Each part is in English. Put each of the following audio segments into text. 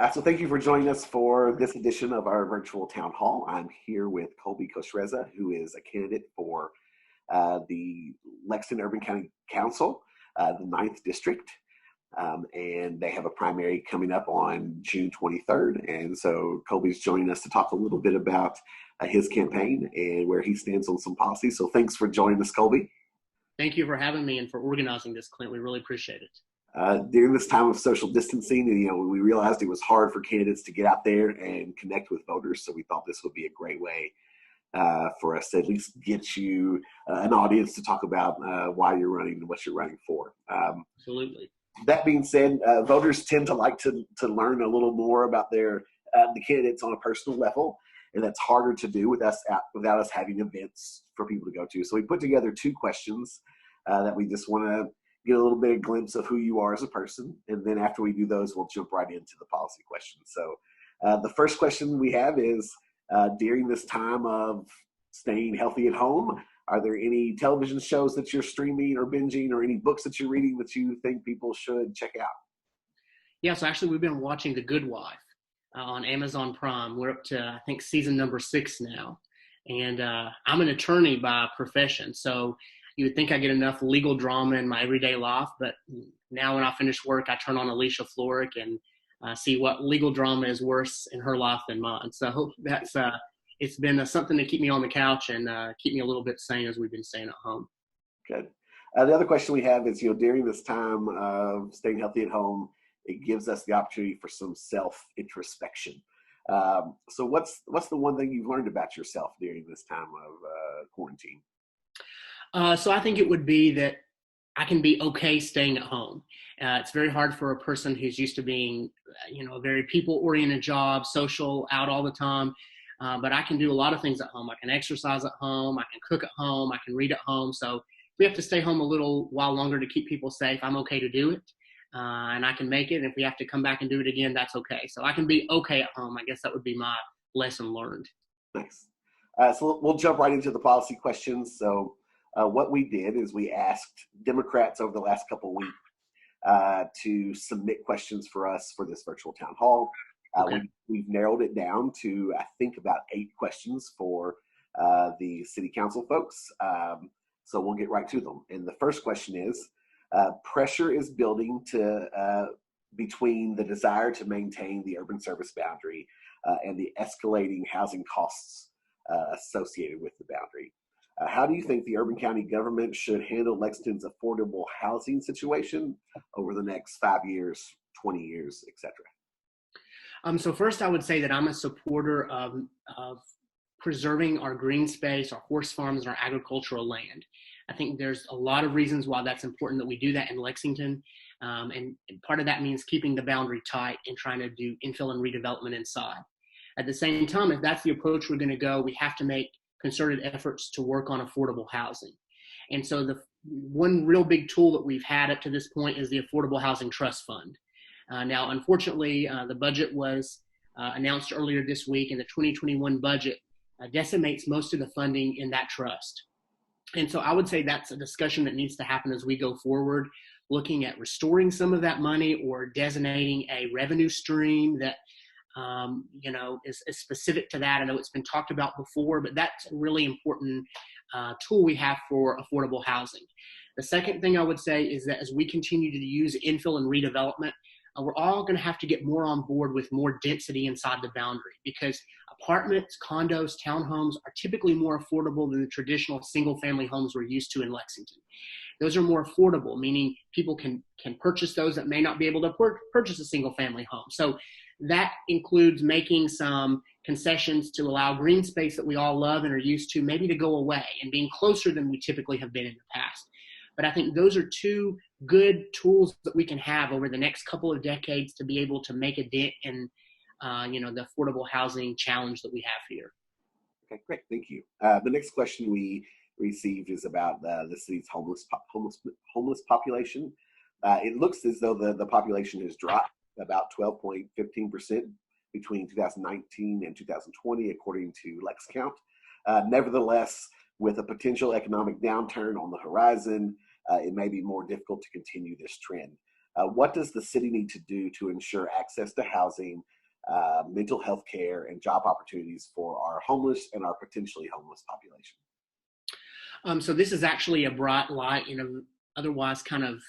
So thank you for joining us for this edition of our virtual town hall. I'm here with Colby Khoshreza, who is a candidate for the Lexington Urban County Council, the 9th District. And they have a primary coming up on June 23rd. And so Colby's joining us to talk a little bit about his campaign and where he stands on some policies. So thanks for joining us, Colby. Thank you for having me and for organizing this, Clint. We really appreciate it. During this time of social distancing, we realized it was hard for candidates to get out there and connect with voters. So we thought this would be a great way for us to at least get you an audience to talk about why you're running and what you're running for. Absolutely. That being said, voters tend to like to learn a little more about the candidates on a personal level, and that's harder to do without us having events for people to go to. So we put together 2 questions that we just want to get a little bit of glimpse of who you are as a person, and then after we do those, we'll jump right into the policy questions. So the first question we have is, during this time of staying healthy at home, are there any television shows that you're streaming or binging, or any books that you're reading that you think people should check out? Yeah, so actually we've been watching The Good Wife on Amazon Prime. We're up to, I think, season number 6 now. And I'm an attorney by profession, so you would think I get enough legal drama in my everyday life, but now when I finish work, I turn on Alicia Florrick and see what legal drama is worse in her life than mine. So that's it's been something to keep me on the couch and keep me a little bit sane as we've been staying at home. Good. The other question we have is, during this time of staying healthy at home, it gives us the opportunity for some self-introspection. So what's the one thing you've learned about yourself during this time of quarantine? So I think it would be that I can be okay staying at home. It's very hard for a person who's used to being, a very people-oriented job, social, out all the time. But I can do a lot of things at home. I can exercise at home. I can cook at home. I can read at home. So if we have to stay home a little while longer to keep people safe, I'm okay to do it. And I can make it. And if we have to come back and do it again, that's okay. So I can be okay at home. I guess that would be my lesson learned. Nice. So we'll jump right into the policy questions. So what we did is we asked Democrats over the last couple of weeks to submit questions for us for this virtual town hall. Okay. We've narrowed it down to, I think, about 8 questions for the city council folks. So we'll get right to them. And the first question is, pressure is building between the desire to maintain the urban service boundary and the escalating housing costs associated with the boundary. How do you think the urban county government should handle Lexington's affordable housing situation over the next 5 years, 20 years, etc.? So first, I would say that I'm a supporter of preserving our green space, our horse farms, and our agricultural land. I think there's a lot of reasons why that's important that we do that in Lexington. And part of that means keeping the boundary tight and trying to do infill and redevelopment inside. At the same time, if that's the approach we're going to go, we have to make concerted efforts to work on affordable housing. And so the one real big tool that we've had up to this point is the Affordable Housing Trust Fund. Now, unfortunately, the budget was announced earlier this week, and the 2021 budget decimates most of the funding in that trust. And so I would say that's a discussion that needs to happen as we go forward, looking at restoring some of that money or designating a revenue stream that is specific to that. I know it's been talked about before, but that's a really important tool we have for affordable housing. The second thing I would say is that as we continue to use infill and redevelopment, we're all going to have to get more on board with more density inside the boundary, because apartments, condos, townhomes are typically more affordable than the traditional single-family homes we're used to in Lexington. Those are more affordable, meaning people can purchase those that may not be able to purchase a single-family home. So that includes making some concessions to allow green space that we all love and are used to maybe to go away and being closer than we typically have been in the past. But I think those are 2 good tools that we can have over the next couple of decades to be able to make a dent in the affordable housing challenge that we have here. Okay, great. Thank you. The next question we received is about the city's homeless population. It looks as though the population has dropped about 12.15% between 2019 and 2020, according to LexCount. Nevertheless, with a potential economic downturn on the horizon, it may be more difficult to continue this trend. What does the city need to do to ensure access to housing, mental health care, and job opportunities for our homeless and our potentially homeless population? So this is actually a bright light in an otherwise kind of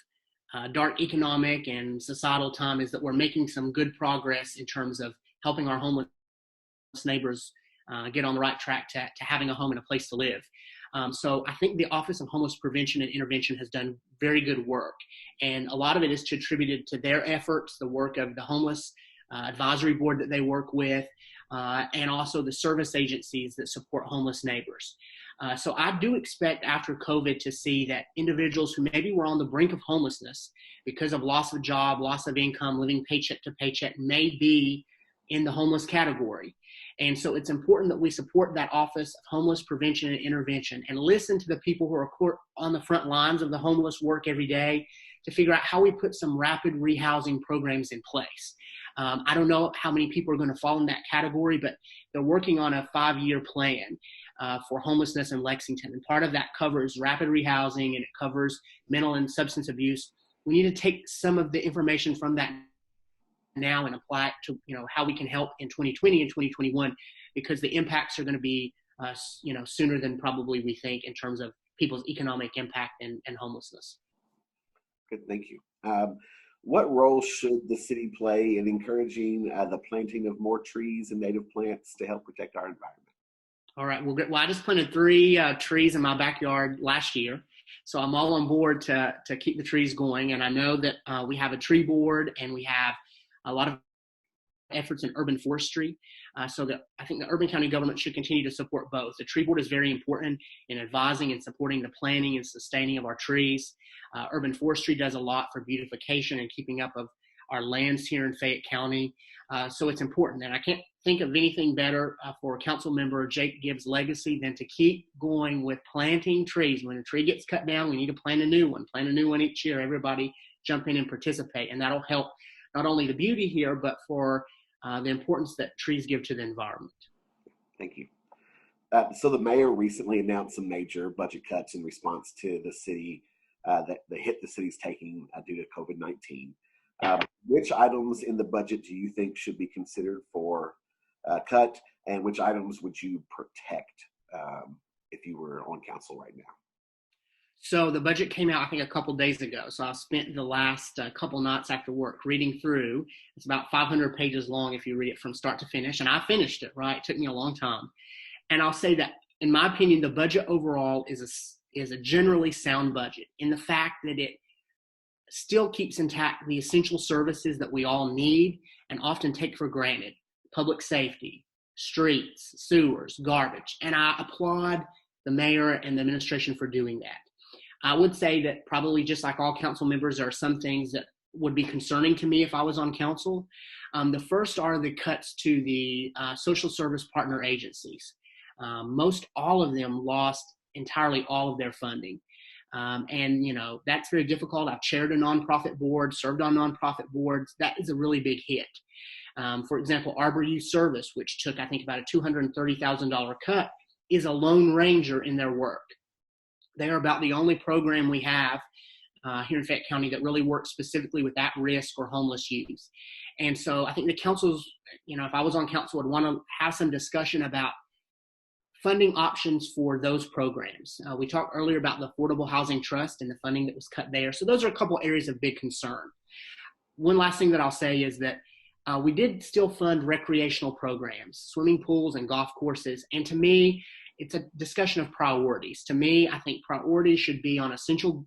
dark economic and societal time, is that we're making some good progress in terms of helping our homeless neighbors get on the right track to having a home and a place to live. So I think the Office of Homeless Prevention and Intervention has done very good work. And a lot of it is attributed to their efforts, the work of the homeless advisory board that they work with, and also the service agencies that support homeless neighbors. So I do expect after COVID to see that individuals who maybe were on the brink of homelessness because of loss of job, loss of income, living paycheck to paycheck may be in the homeless category. And so it's important that we support that Office of Homeless Prevention and Intervention and listen to the people who are on the front lines of the homeless work every day to figure out how we put some rapid rehousing programs in place. I don't know how many people are going to fall in that category, but they're working on a 5-year plan for homelessness in Lexington. And part of that covers rapid rehousing, and it covers mental and substance abuse. We need to take some of the information from that now and apply it to how we can help in 2020 and 2021, because the impacts are going to be sooner than probably we think in terms of people's economic impact and homelessness. Good, thank you. What role should the city play in encouraging the planting of more trees and native plants to help protect our environment? All right. Well, I just planted 3 trees in my backyard last year, so I'm all on board to keep the trees going. And I know that we have a tree board, and we have a lot of efforts in urban forestry, so that I think the urban county government should continue to support both. The tree board is very important in advising and supporting the planting and sustaining of our trees. Urban forestry does a lot for beautification and keeping up of our lands here in Fayette County. So it's important. And I can't think of anything better for Council Member Jake Gibbs' legacy than to keep going with planting trees. When a tree gets cut down, we need to plant a new one each year. Everybody jump in and participate, and that'll help not only the beauty here, but for the importance that trees give to the environment. Thank you. So the mayor recently announced some major budget cuts in response to the city, that the hit the city's taking due to COVID-19. Which items in the budget do you think should be considered for cut, and which items would you protect if you were on council right now? So the budget came out, I think, a couple days ago. So I spent the last couple nights after work reading through. It's about 500 pages long if you read it from start to finish. And I finished it, right? It took me a long time. And I'll say that, in my opinion, the budget overall is a generally sound budget, in the fact that it still keeps intact the essential services that we all need and often take for granted: public safety, streets, sewers, garbage. And I applaud the mayor and the administration for doing that. I would say that probably, just like all council members, there are some things that would be concerning to me if I was on council. The first are the cuts to the social service partner agencies. Most all of them lost entirely all of their funding. And that's very difficult. I've chaired a nonprofit board, served on nonprofit boards. That is a really big hit. For example, Arbor Youth Service, which took, I think, about a $230,000 cut, is a lone ranger in their work. They are about the only program we have here in Fayette County that really works specifically with at-risk or homeless youth. And so I think the councils, if I was on council, would want to have some discussion about funding options for those programs. We talked earlier about the Affordable Housing Trust and the funding that was cut there. So those are a couple areas of big concern. One last thing that I'll say is that we did still fund recreational programs, swimming pools and golf courses. And to me, it's a discussion of priorities. To me, I think priorities should be on essential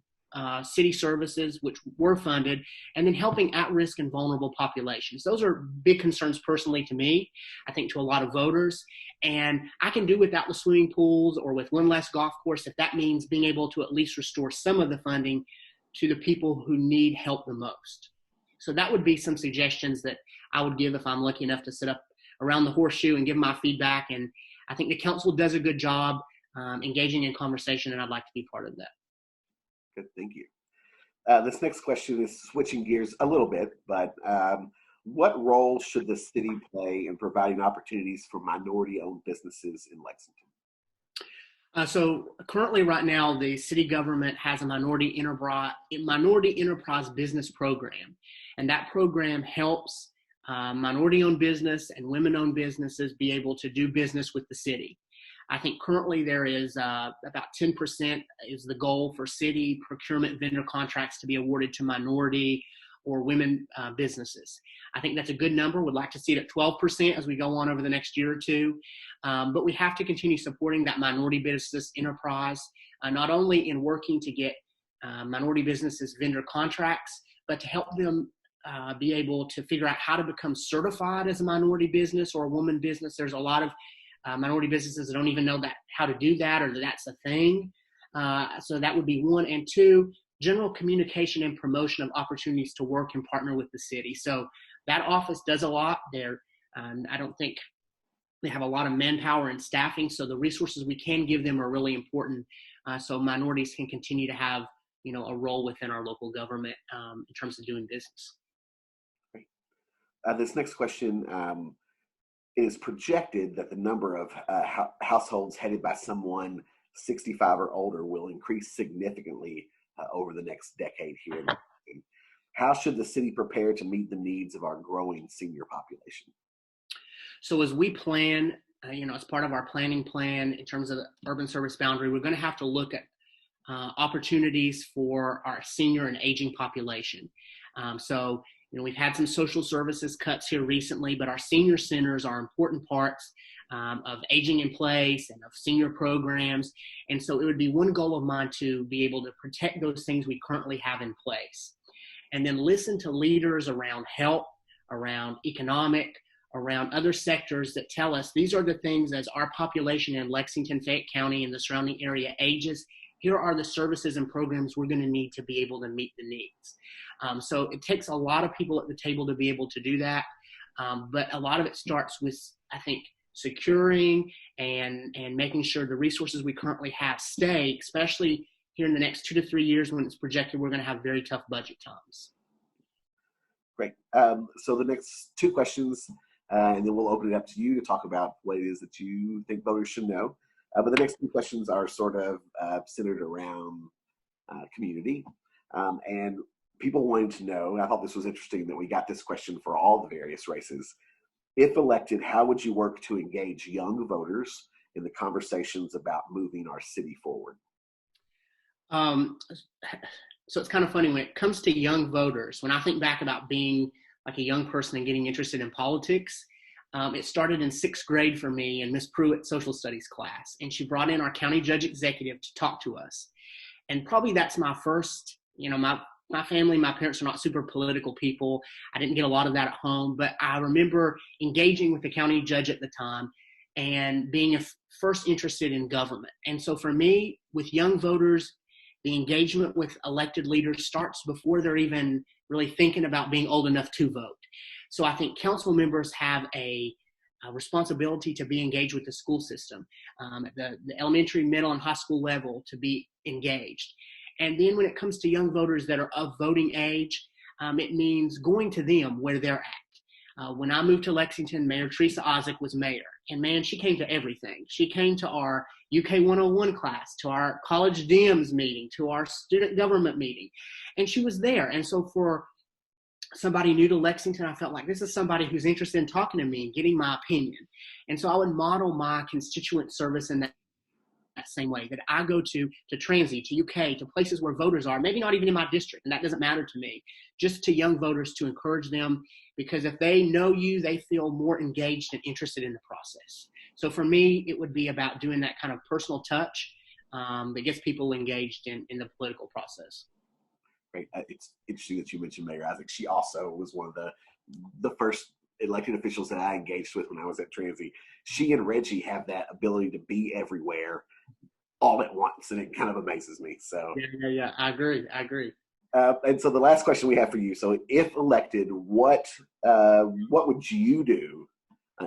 city services, which were funded, and then helping at-risk and vulnerable populations. Those are big concerns personally to me, I think to a lot of voters. And I can do without the swimming pools or with one less golf course if that means being able to at least restore some of the funding to the people who need help the most. So that would be some suggestions that I would give if I'm lucky enough to sit up around the horseshoe and give my feedback. And I think the council does a good job engaging in conversation, and I'd like to be part of that. Good, thank you. This next question is switching gears a little bit, but what role should the city play in providing opportunities for minority-owned businesses in Lexington? So currently, right now, the city government has a minority enterprise business program, and that program helps minority-owned business and women-owned businesses be able to do business with the city. I think currently there is about 10% is the goal for city procurement vendor contracts to be awarded to minority or women businesses. I think that's a good number. Would like to see it at 12% as we go on over the next year or two. But we have to continue supporting that minority business enterprise, not only in working to get minority businesses vendor contracts, but to help them be able to figure out how to become certified as a minority business or a woman business. There's a lot of minority businesses that don't even know how to do that, or that that's a thing. So that would be one. And two, general communication and promotion of opportunities to work and partner with the city. So that office does a lot there. I don't think they have a lot of manpower and staffing, so the resources we can give them are really important, so minorities can continue to have, a role within our local government in terms of doing business. Great. This next question, it is projected that the number of households headed by someone 65 or older will increase significantly over the next decade here. How should the city prepare to meet the needs of our growing senior population? So as we plan, as part of our planning plan in terms of the urban service boundary, we're going to have to look at opportunities for our senior and aging population. So we've had some social services cuts here recently, but our senior centers are important parts of aging in place and of senior programs. And so it would be one goal of mine to be able to protect those things we currently have in place. And then listen to leaders around health, around economic, around other sectors that tell us these are the things as our population in Lexington, Fayette County and the surrounding area ages, here are the services and programs we're going to need to be able to meet the needs. So it takes a lot of people at the table to be able to do that. But a lot of it starts with, I think, securing and making sure the resources we currently have stay, especially here in the next 2 to 3 years when it's projected we're going to have very tough budget times. Great. So the next two questions, and then we'll open it up to you to talk about what it is that you think voters should know. But the next two questions are sort of centered around community. And people wanting to know, and I thought this was interesting that we got this question for all the various races. If elected, how would you work to engage young voters in the conversations about moving our city forward? So it's kind of funny when it comes to young voters, when I think back about being like a young person and getting interested in politics, it started in 6th grade for me in Miss Pruitt's social studies class. And she brought in our county judge executive to talk to us. And probably that's my first, my family, my parents are not super political people. I didn't get a lot of that at home, but I remember engaging with the county judge at the time and being first interested in government. And so for me, with young voters, the engagement with elected leaders starts before they're even really thinking about being old enough to vote. So I think council members have a responsibility to be engaged with the school system, at the elementary, middle, and high school level to be engaged. And then when it comes to young voters that are of voting age, it means going to them where they're at. When I moved to Lexington, Mayor Teresa Isaac was mayor. And man, she came to everything. She came to our UK 101 class, to our college Dems meeting, to our student government meeting. And she was there. And so for somebody new to Lexington, I felt like this is somebody who's interested in talking to me and getting my opinion. And so I would model my constituent service in that same way, that I go to Transy, to UK, to places where voters are, maybe not even in my district, and that doesn't matter to me, just to young voters to encourage them, because if they know you, they feel more engaged and interested in the process. So for me, it would be about doing that kind of personal touch that gets people engaged in the political process. Great. It's interesting that you mentioned Mayor Isaac. She also was one of the first elected officials that I engaged with when I was at Transy. She and Reggie have that ability to be everywhere all at once, and it kind of amazes me. So yeah, I agree. And so the last question we have for you. So if elected, what would you do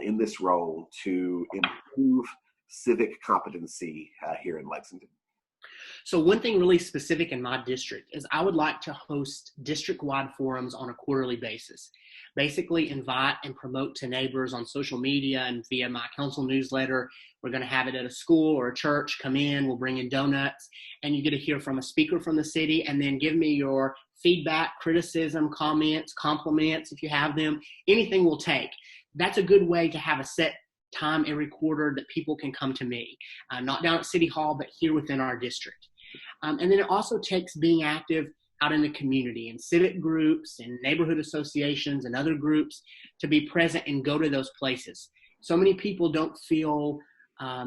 in this role to improve civic competency here in Lexington? So one thing really specific in my district is I would like to host district-wide forums on a quarterly basis. Basically invite and promote to neighbors on social media and via my council newsletter. We're going to have it at a school or a church. Come in, we'll bring in donuts, and you get to hear from a speaker from the city, and then give me your feedback, criticism, comments, compliments if you have them. Anything will take. That's a good way to have a set time every quarter that people can come to me, not down at City Hall, but here within our district. And then it also takes being active out in the community and civic groups and neighborhood associations and other groups to be present and go to those places. So many people don't feel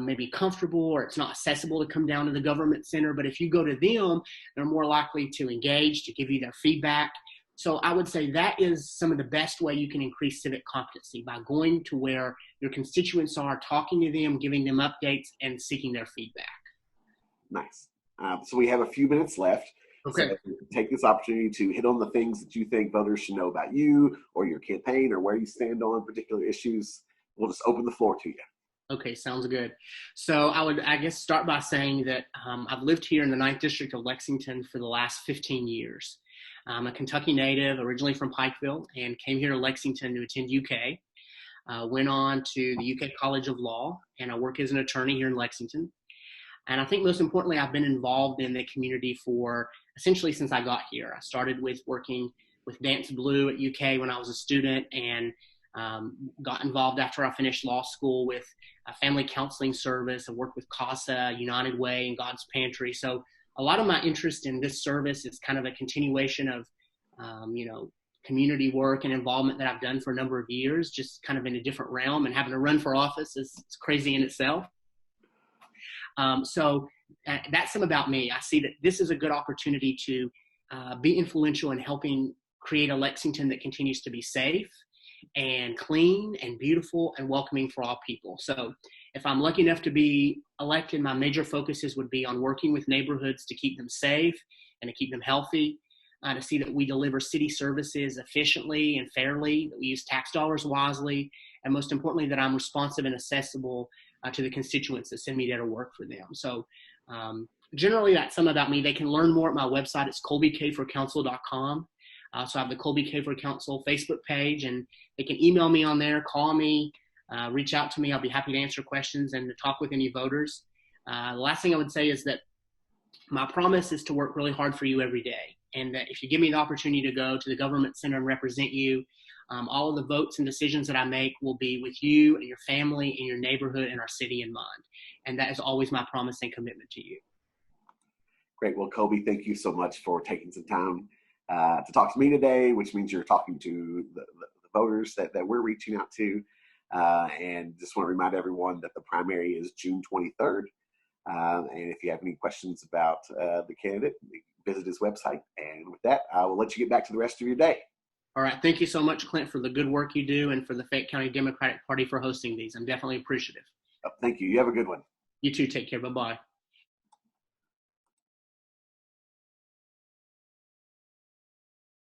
maybe comfortable, or it's not accessible to come down to the government center, but if you go to them, they're more likely to engage, to give you their feedback. So I would say that is some of the best way you can increase civic competency, by going to where your constituents are, talking to them, giving them updates, and seeking their feedback. Nice. So we have a few minutes left. Okay. So take this opportunity to hit on the things that you think voters should know about you or your campaign or where you stand on particular issues. We'll just open the floor to you. Okay, sounds good. So I would, I guess, start by saying that I've lived here in the 9th District of Lexington for the last 15 years. I'm a Kentucky native, originally from Pikeville, and came here to Lexington to attend UK. Went on to the UK College of Law, and I work as an attorney here in Lexington. And I think most importantly, I've been involved in the community for essentially since I got here. I started with working with Dance Blue at UK when I was a student, and got involved after I finished law school with a family counseling service. I worked with CASA, United Way, and God's Pantry. So a lot of my interest in this service is kind of a continuation of, community work and involvement that I've done for a number of years, just kind of in a different realm, and having to run for office is crazy in itself. So that's some about me. I see that this is a good opportunity to be influential in helping create a Lexington that continues to be safe and clean and beautiful and welcoming for all people. So if I'm lucky enough to be elected, my major focuses would be on working with neighborhoods to keep them safe and to keep them healthy, to see that we deliver city services efficiently and fairly, that we use tax dollars wisely, and most importantly, that I'm responsive and accessible to the constituents that send me there to work for them. So generally, that's some about me. They can learn more at my website. It's colbykhforcouncil.com. So I have the Colby K for Council Facebook page, and they can email me on there, call me, reach out to me. I'll be happy to answer questions and to talk with any voters. The last thing I would say is that my promise is to work really hard for you every day, and that if you give me the opportunity to go to the government center and represent you, all of the votes and decisions that I make will be with you and your family and your neighborhood and our city in mind. And that is always my promise and commitment to you. Great. Well, Colby, thank you so much for taking some time to talk to me today, which means you're talking to the voters that we're reaching out to. And just want to remind everyone that the primary is June 23rd. And if you have any questions about the candidate, visit his website. And with that, I will let you get back to the rest of your day. All right. Thank you so much, Clint, for the good work you do, and for the Fayette County Democratic Party for hosting these. I'm definitely appreciative. Thank you. You have a good one. You too. Take care. Bye-bye.